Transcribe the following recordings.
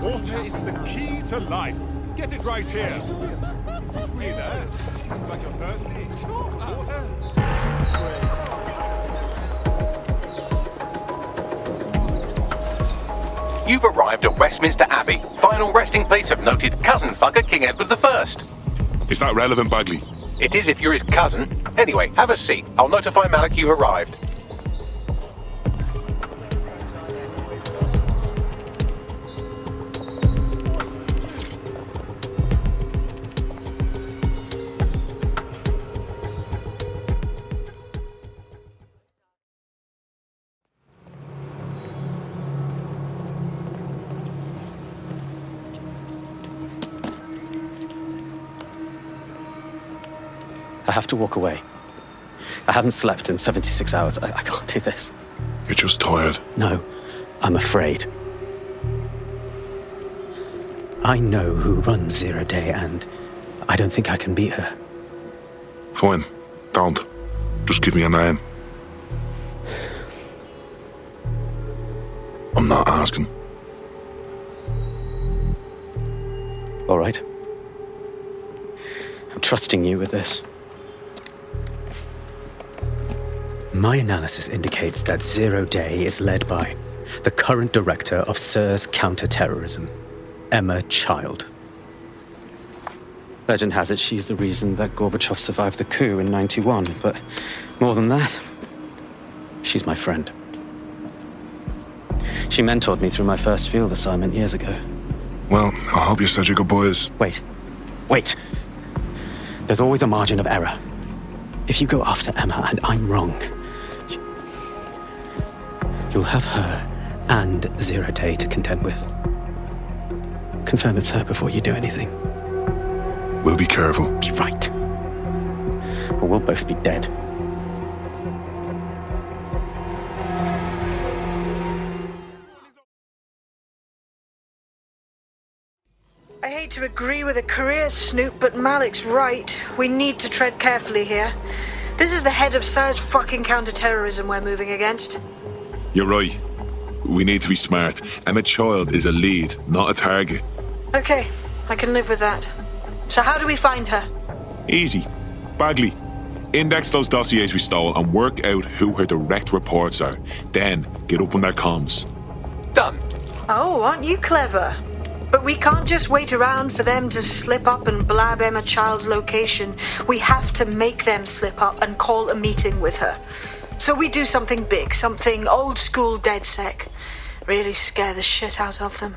Water is the key to life. Get it right here. Is this really there? Looks like you're thirsty. Water? You've arrived at Westminster Abbey, final resting place of noted cousin fucker King Edward I. Is that relevant, Bagley? It is if you're his cousin. Anyway, have a seat. I'll notify Malik you've arrived. I have to walk away. I haven't slept in 76 hours. I can't do this. You're just tired. No, I'm afraid. I know who runs Zero Day, and I don't think I can beat her. Fine. Don't. Just give me a name. I'm not asking. All right. I'm trusting you with this. My analysis indicates that Zero Day is led by the current director of SIR's counter-terrorism, Emma Child. Legend has it she's the reason that Gorbachev survived the coup in '91, but more than that, she's my friend. She mentored me through my first field assignment years ago. Well, I hope you said your goodbyes. Wait. There's always a margin of error. If you go after Emma and I'm wrong, you'll have her and Zero Day to contend with. Confirm it's her before you do anything. We'll be careful. Be right. Or we'll both be dead. I hate to agree with a career snoop, but Malik's right. We need to tread carefully here. This is the head of SIR's fucking counter-terrorism we're moving against. You're right. We need to be smart. Emma Child is a lead, not a target. Okay, I can live with that. So how do we find her? Easy. Bagley, index those dossiers we stole and work out who her direct reports are. Then get up on their comms. Done. Oh, aren't you clever? But we can't just wait around for them to slip up and blab Emma Child's location. We have to make them slip up and call a meeting with her. So we do something big, something old-school DedSec. Really scare the shit out of them.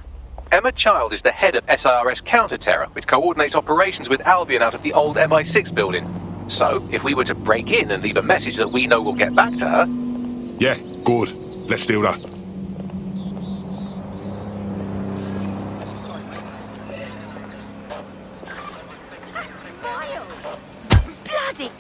Emma Child is the head of SIRS counter-terror, which coordinates operations with Albion out of the old MI6 building. So, if we were to break in and leave a message that we know will get back to her... Yeah, good. Let's do that. That's vile! Bloody...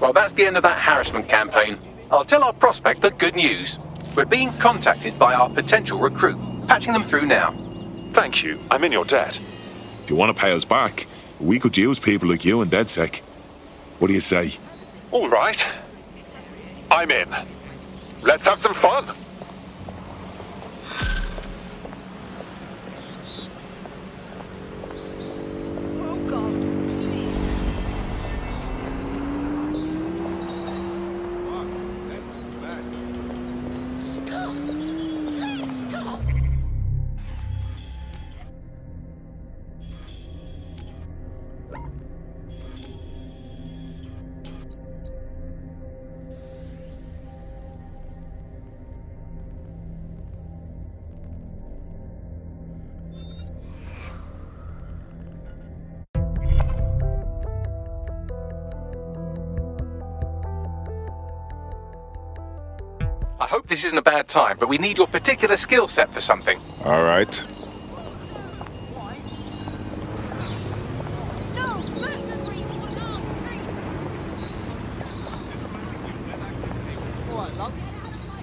Well, that's the end of that harassment campaign. I'll tell our prospect the good news. We're being contacted by our potential recruit. Patching them through now. Thank you. I'm in your debt. If you want to pay us back, we could use people like you in DedSec. What do you say? All right. I'm in. Let's have some fun. I hope this isn't a bad time, but we need your particular skill set for something. All right. No, mercenaries on our street. Alright, love.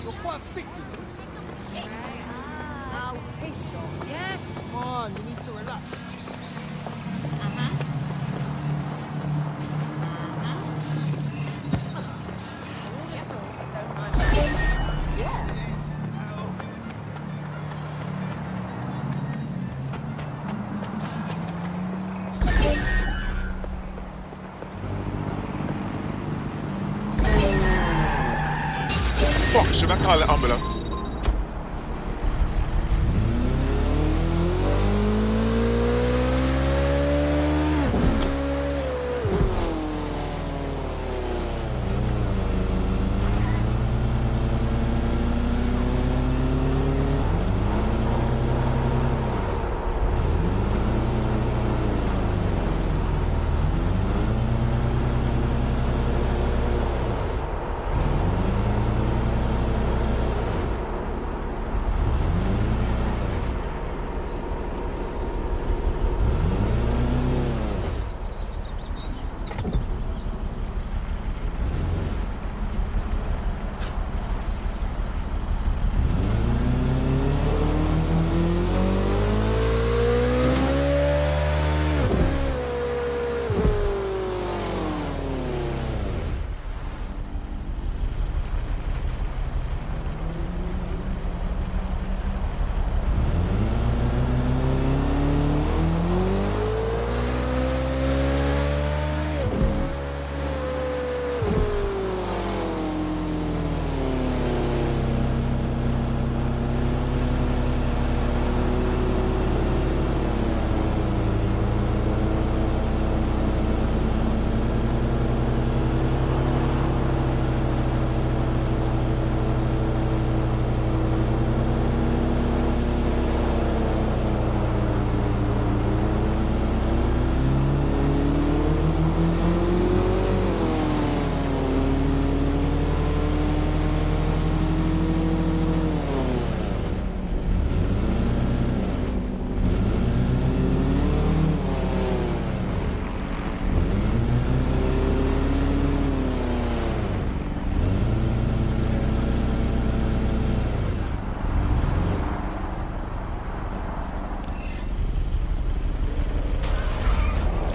You're quite thick, you know. Shit. Oh, piss off, yeah? Come on, you need to relax. Fuck, should I call the ambulance?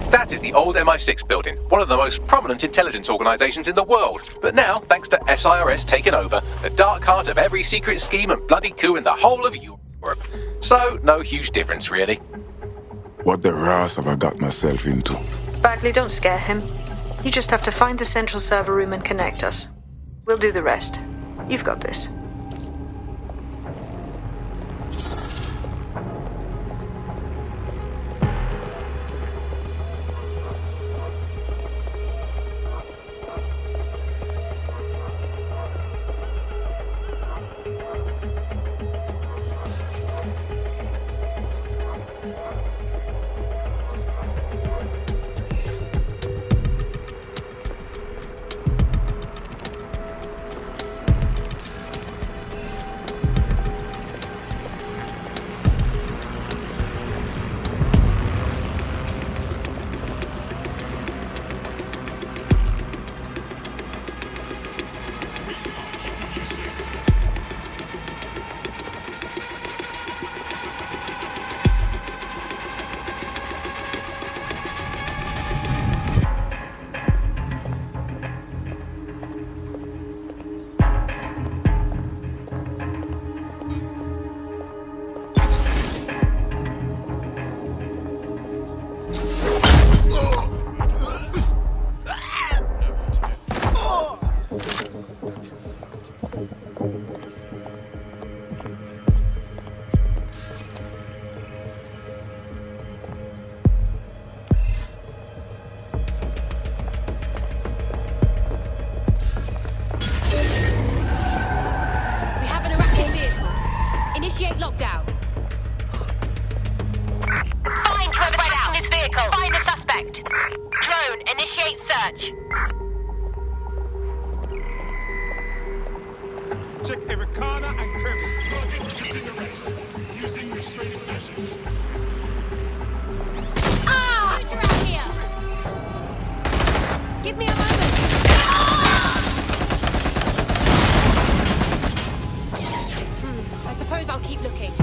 That is the old MI6 building, one of the most prominent intelligence organisations in the world. But now, thanks to SIRS taking over, the dark heart of every secret scheme and bloody coup in the whole of Europe. So, no huge difference, really. What the ras have I got myself into? Bagley, don't scare him. You just have to find the central server room and connect us. We'll do the rest. You've got this. Initiate lockdown. Find whoever's out this vehicle. Find the suspect. Drone, initiate search. Check every Using restraining measures. Ah! You're out here. Give me a moment. I suppose I'll keep looking.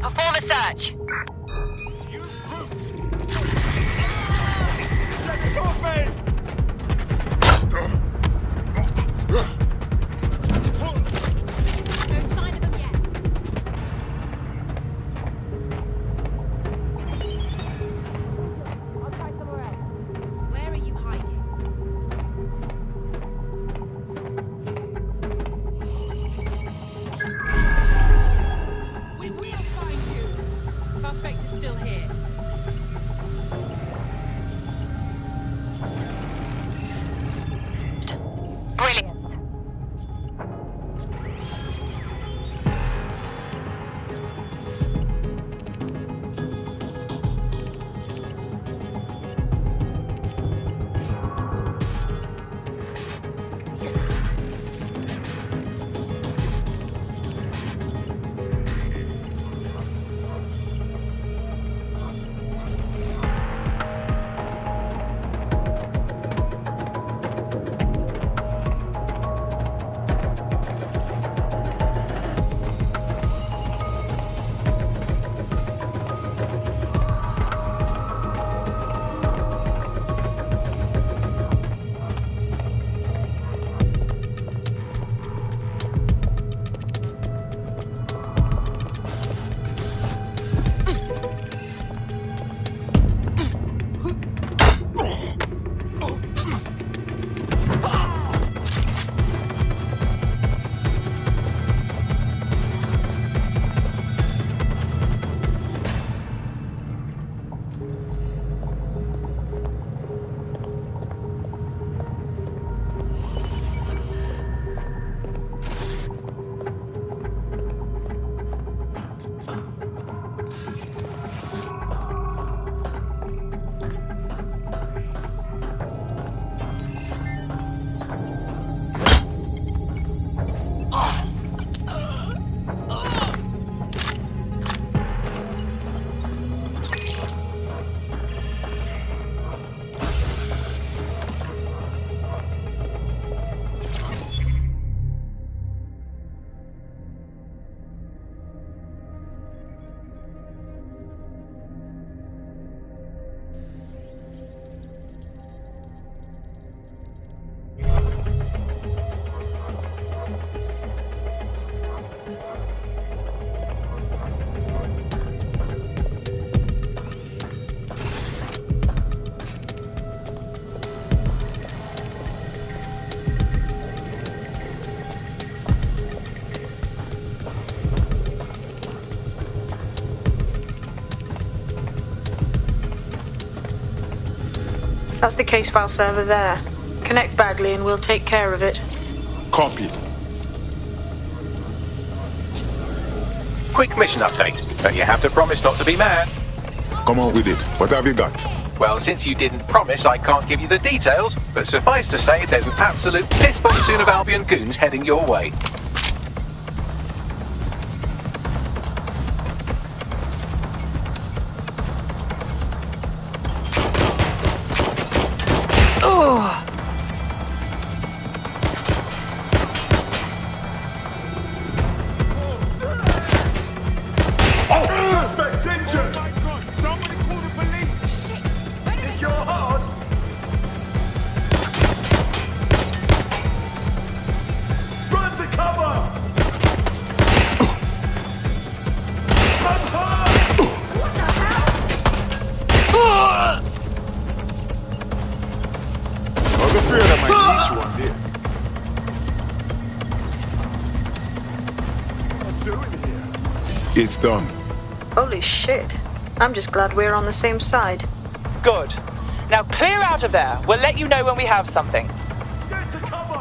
Perform a search. You brutes! Let this off me! No sign of them yet. I'll try somewhere else. Where are you hiding? We will find you. Suspect is still here. That's the case file server there. Connect Bagley and we'll take care of it. Copy. Quick mission update, but you have to promise not to be mad. Come on with it. What have you got? Well, since you didn't promise, I can't give you the details, but suffice to say there's an absolute piss monsoon of Albion goons heading your way. It's done. Holy shit. I'm just glad we're on the same side. Good. Now clear out of there. We'll let you know when we have something. Get to cover!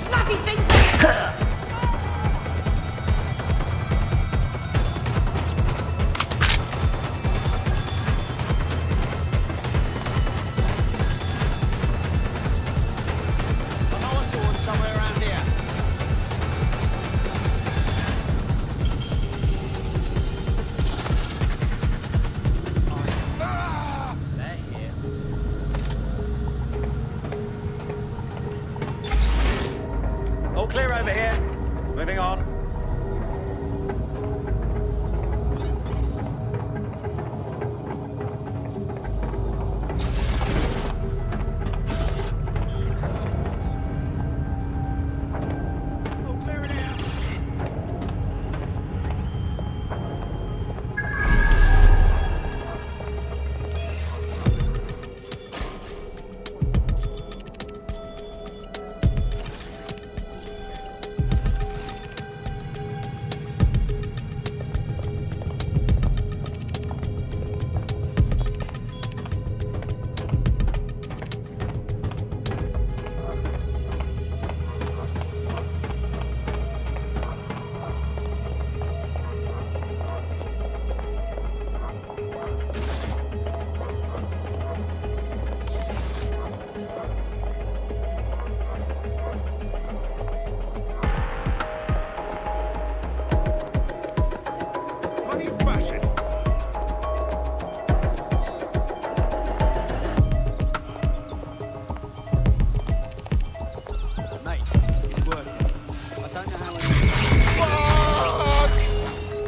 Bloody things! All clear over here. Moving on.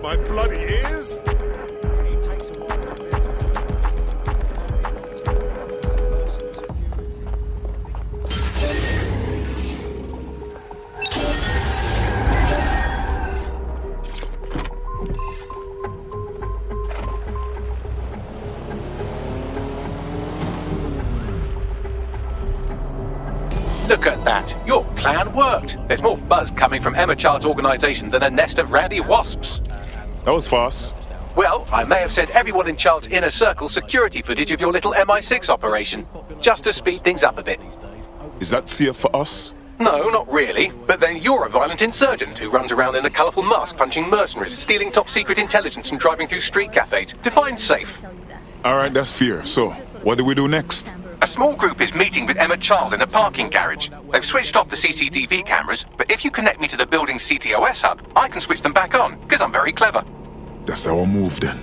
My bloody ears! It takes a while to Look at that. Your plan worked. There's more buzz coming from Emma Child's organisation than a nest of randy wasps. That was fast. Well, I may have sent everyone in Child's inner circle security footage of your little MI6 operation, just to speed things up a bit. Is that safe for us? No, not really. But then you're a violent insurgent who runs around in a colourful mask punching mercenaries, stealing top-secret intelligence and driving through street cafes. Define safe. Alright, that's fair. So, what do we do next? A small group is meeting with Emma Child in a parking garage. They've switched off the CCTV cameras, but if you connect me to the building's CTOS hub, I can switch them back on, because I'm very clever. That's our move then.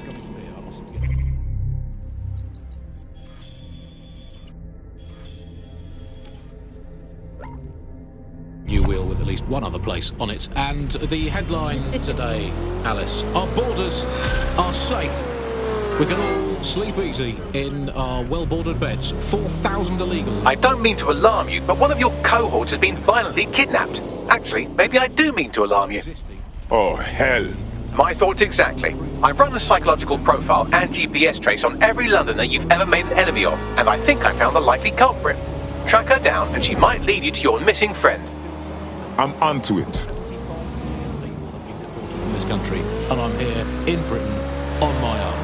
New wheel with at least one other place on it. And the headline today, Alice, our borders are safe. We can all sleep easy in our well-bordered beds. 4,000 illegal. I don't mean to alarm you, but one of your cohorts has been violently kidnapped. Actually, maybe I do mean to alarm you. Oh, hell. My thoughts exactly. I've run a psychological profile and GPS trace on every Londoner you've ever made an enemy of, and I think I found the likely culprit. Track her down, and she might lead you to your missing friend. I'm onto it. country, and I'm here in Britain on my own.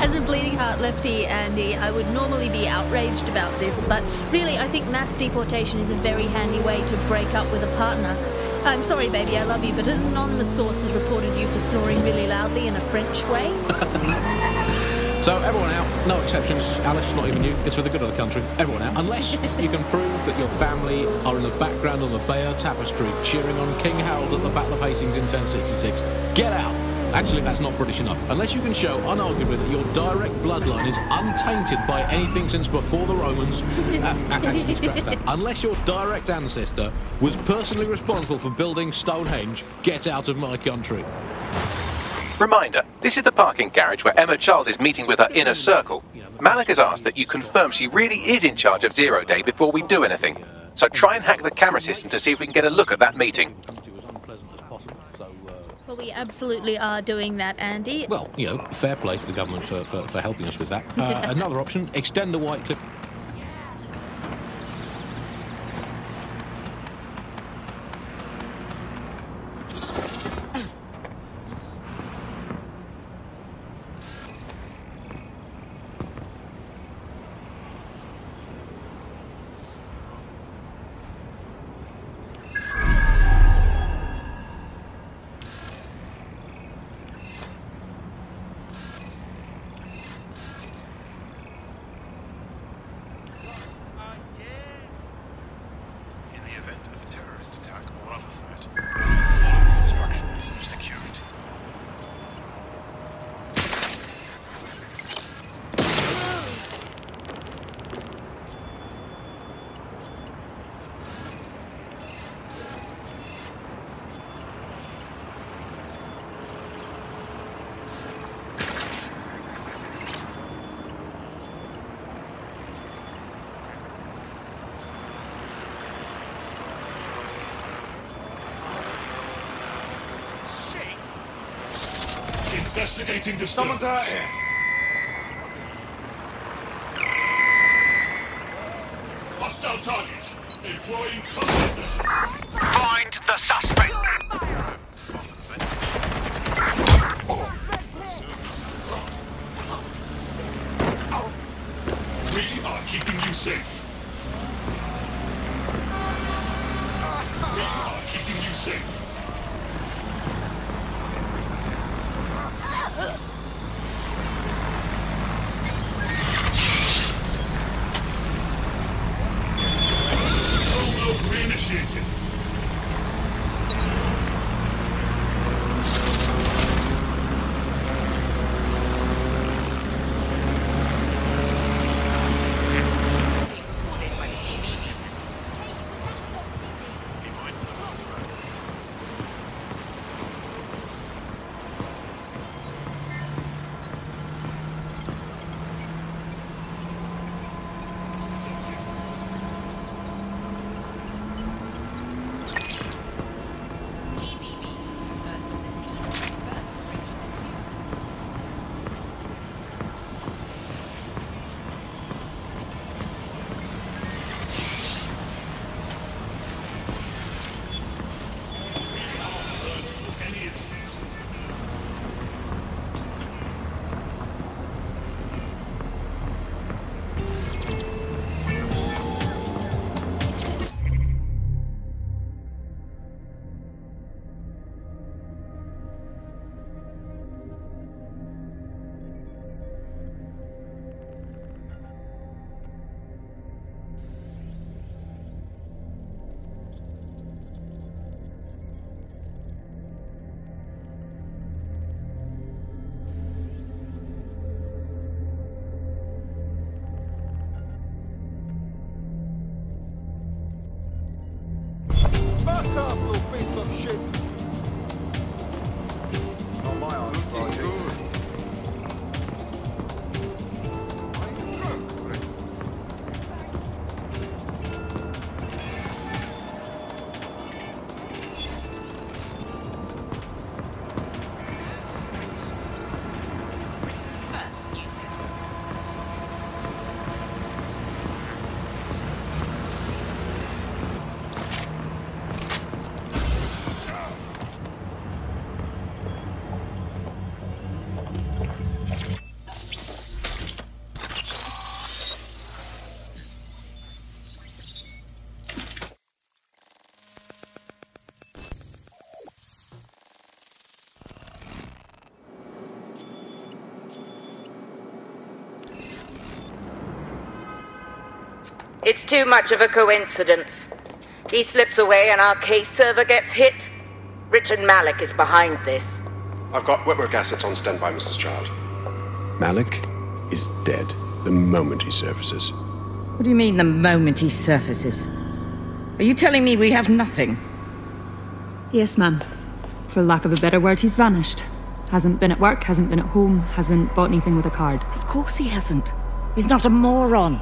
As a bleeding heart lefty, Andy, I would normally be outraged about this, but really I think mass deportation is a very handy way to break up with a partner. I'm sorry, baby, I love you, but an anonymous source has reported you for snoring really loudly in a French way. So everyone out, no exceptions. Alice, not even you. It's for the good of the country. Everyone out, unless you can prove that your family are in the background on the Bayeux Tapestry cheering on King Harold at the Battle of Hastings in 1066. Get out. Actually, that's not British enough. Unless you can show, unarguably, that your direct bloodline is untainted by anything since before the Romans. Actually, scratch that. Unless your direct ancestor was personally responsible for building Stonehenge, get out of my country. Reminder, this is the parking garage where Emma Child is meeting with her inner circle. Malik has asked that you confirm she really is in charge of Zero Day before we do anything. So try and hack the camera system to see if we can get a look at that meeting. Well, we absolutely are doing that, Andy. Well, you know, fair play to the government for helping us with that. Another option, extend the white clip. Investigating disturbance. Someone's out here. Hostile target. Employing contact. Find the suspect. We are keeping you safe. We are keeping you safe. Reinitiated. It's too much of a coincidence. He slips away and our case server gets hit. Richard Malik is behind this. I've got wetwork assets on standby, Mrs. Child. Malik is dead the moment he surfaces. What do you mean, the moment he surfaces? Are you telling me we have nothing? Yes, ma'am. For lack of a better word, he's vanished. Hasn't been at work, hasn't been at home, hasn't bought anything with a card. Of course he hasn't. He's not a moron.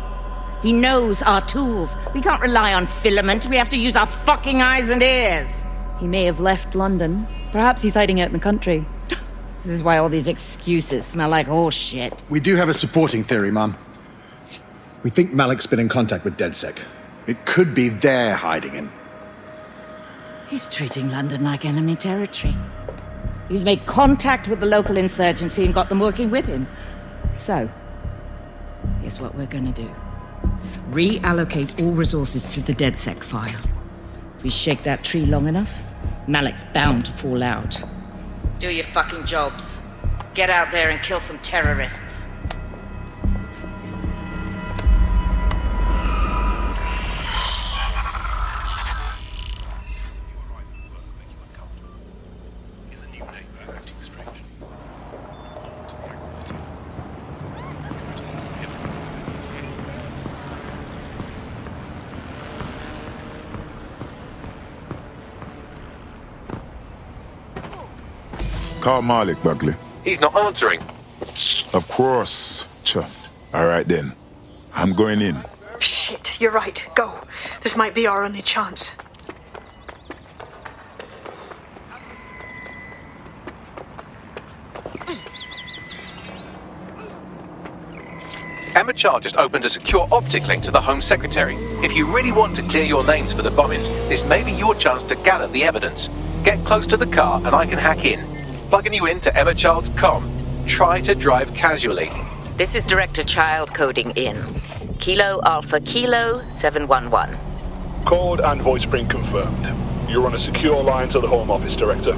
He knows our tools. We can't rely on filament. We have to use our fucking eyes and ears. He may have left London. Perhaps he's hiding out in the country. This is why all these excuses smell like horse shit. We do have a supporting theory, Mum. We think Malik's been in contact with DedSec. It could be they're hiding him. He's treating London like enemy territory. He's made contact with the local insurgency and got them working with him. So, here's what we're gonna do. Reallocate all resources to the DedSec file. If we shake that tree long enough, Malik's bound to fall out. Do your fucking jobs. Get out there and kill some terrorists. Call Malik, Buckley. He's not answering. Of course. All right, then. I'm going in. Shit, you're right. Go. This might be our only chance. Emma Child just opened a secure optic link to the Home Secretary. If you really want to clear your names for the bombings, this may be your chance to gather the evidence. Get close to the car and I can hack in. Plugging you into Emma Child's comm. Try to drive casually. This is Director Child coding in. Kilo Alpha Kilo 711. Code and voice print confirmed. You're on a secure line to the Home Office, Director.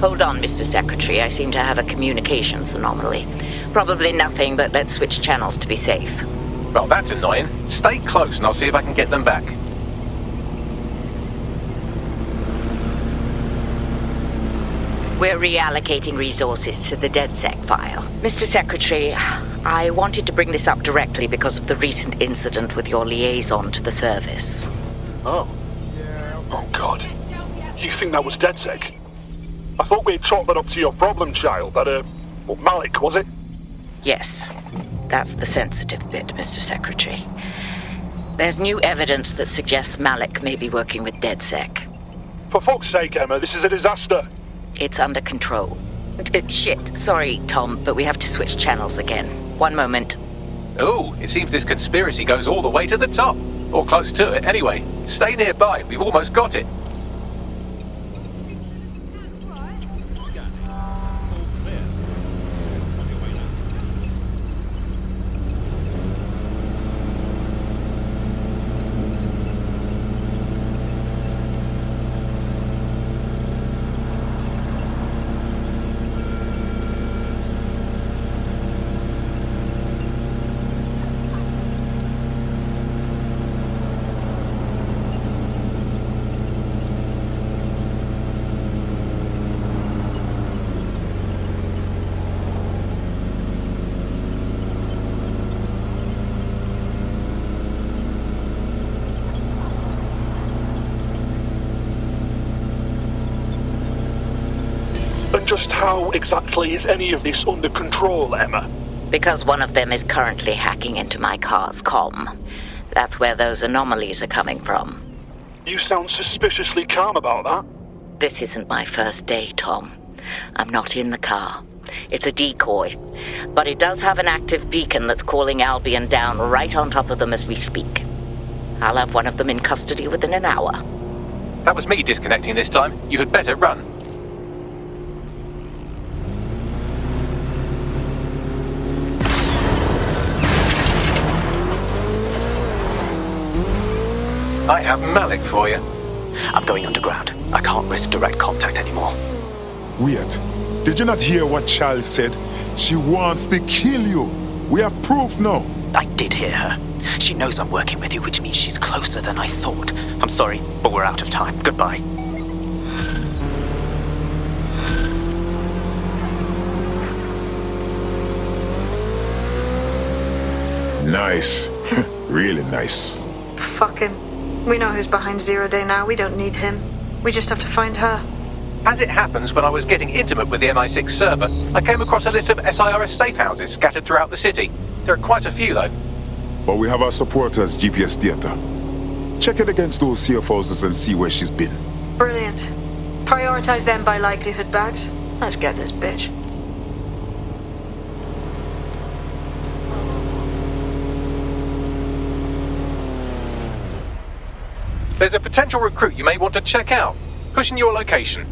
Hold on, Mr. Secretary. I seem to have a communications anomaly. Probably nothing, but let's switch channels to be safe. Well, that's annoying. Stay close and I'll see if I can get them back. We're reallocating resources to the DedSec file. Mr. Secretary, I wanted to bring this up directly because of the recent incident with your liaison to the service. Oh. Oh, God. You think that was DedSec? I thought we had chalked that up to your problem child, that, Malik, was it? Yes. That's the sensitive bit, Mr. Secretary. There's new evidence that suggests Malik may be working with DedSec. For fuck's sake, Emma, this is a disaster. It's under control. Shit, sorry, Tom, but we have to switch channels again. One moment. Oh, it seems this conspiracy goes all the way to the top. Or close to it, anyway. Stay nearby, we've almost got it. Just how exactly is any of this under control, Emma? Because one of them is currently hacking into my car's comm. That's where those anomalies are coming from. You sound suspiciously calm about that. This isn't my first day, Tom. I'm not in the car. It's a decoy. But it does have an active beacon that's calling Albion down right on top of them as we speak. I'll have one of them in custody within an hour. That was me disconnecting this time. You had better run. I have Malik for you. I'm going underground. I can't risk direct contact anymore. Wait. Did you not hear what Child said? She wants to kill you. We have proof now. I did hear her. She knows I'm working with you, which means she's closer than I thought. I'm sorry, but we're out of time. Goodbye. Nice. Really nice. Fuck him. We know who's behind Zero Day now. We don't need him. We just have to find her. As it happens, when I was getting intimate with the MI6 server, I came across a list of SIRS safe houses scattered throughout the city. There are quite a few, though. But we have our supporters' GPS data. Check it against those safe houses and see where she's been. Brilliant. Prioritize them by likelihood, Bags. Let's get this bitch. There's a potential recruit you may want to check out. Pushing your location.